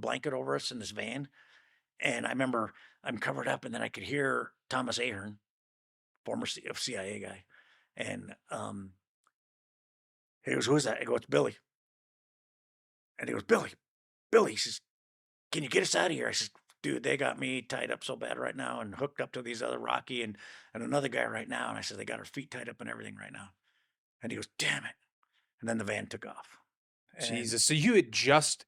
blanket over us in this van. And I remember I'm covered up, and then I could hear Thomas Ahern, former CIA guy, and he goes, "Who is that?" I go, "It's Billy." And he goes, "Billy, Billy." He says, "Can you get us out of here?" I says, "Dude, they got me tied up so bad right now and hooked up to these other Rocky and another guy right now." And I said, "They got our feet tied up and everything right now." And he goes, "Damn it." And then the van took off. And Jesus. So you had just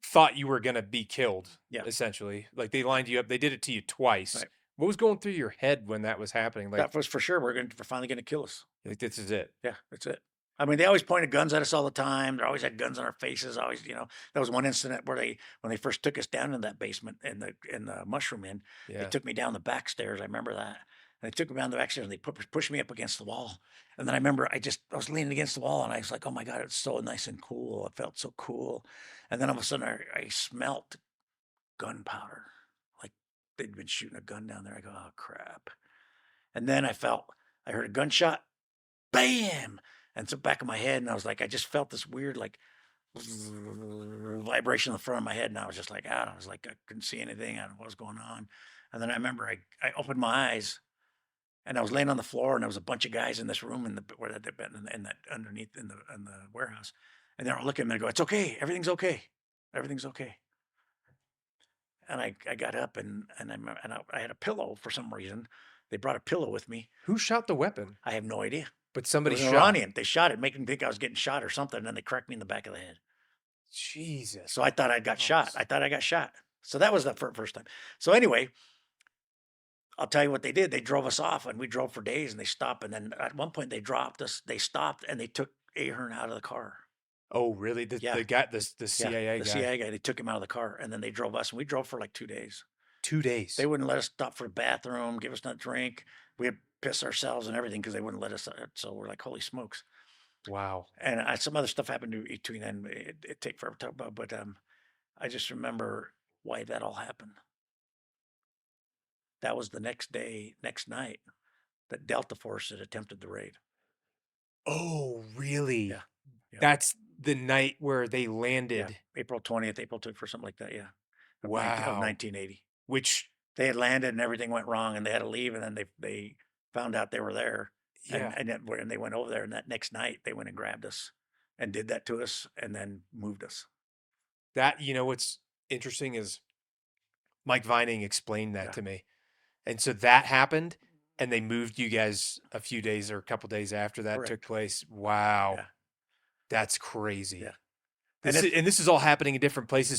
thought you were gonna be killed, yeah, essentially. Like they lined you up. They did it to you twice. right. What was going through your head when that was happening? That was for sure. We're finally gonna kill us. Like this is it. Yeah, that's it. I mean, they always pointed guns at us all the time. They always had guns on our faces. Always, there was one incident where when they first took us down in that basement in the mushroom inn, they Yeah. took me down the back stairs. I remember that. And they took me down the back stairs and they pushed me up against the wall. And then I remember I was leaning against the wall and I was like, oh my God, it's so nice and cool. It felt so cool. And then all of a sudden I smelt gunpowder. Like they'd been shooting a gun down there. I go, oh crap. And then I heard a gunshot, bam! And so back of my head, and I was like, I just felt this weird like vibration in the front of my head, and I was just like out. I was like, I couldn't see anything. I don't know what was going on. And then I remember I opened my eyes and I was laying on the floor, and there was a bunch of guys in this room where they'd been in that underneath in the warehouse, and they're all looking at me and go, "It's okay, everything's okay, everything's okay." And I got up and I had a pillow for some reason. They brought a pillow with me. Who shot the weapon? I have no idea. But It somebody was an shot. Iranian. They shot it, making me think I was getting shot or something, and then they cracked me in the back of the head. Jesus So I thought I got shot. Christ. I thought I got shot. So that was the first time. So anyway, I'll tell you what they did. They drove us off, and we drove for days, and they stopped. And then at one point, they dropped us. They stopped, and they took Ahern out of the car. Oh, really? Yeah, The guy, the yeah, CIA the guy. CIA guy. They took him out of the car, and then they drove us, and we drove for like 2 days. 2 days. They wouldn't let us stop for the bathroom, give us nothing to drink. We had to piss ourselves and everything because they wouldn't let us. So we're like, holy smokes. Wow. And some other stuff happened between then. It take forever to talk about, but I just remember why that all happened. That was the next night that Delta Force had attempted the raid. Oh, Yeah, really? yeah, That's the night where they yeah. landed. April 20th, April 21st, something like that. Yeah, of Wow. 1980. Which, They had landed and everything went wrong, and they had to leave, and then they found out they were there, and yeah, and they went over there, and that next night they went and grabbed us, and did that to us, and then moved us. what's interesting is Mike Vining explained that Yeah, to me. And so that happened, and they moved you guys a few days or a couple days after that took correct. place. Wow. Yeah, That's crazy. yeah, and And this is all happening in different places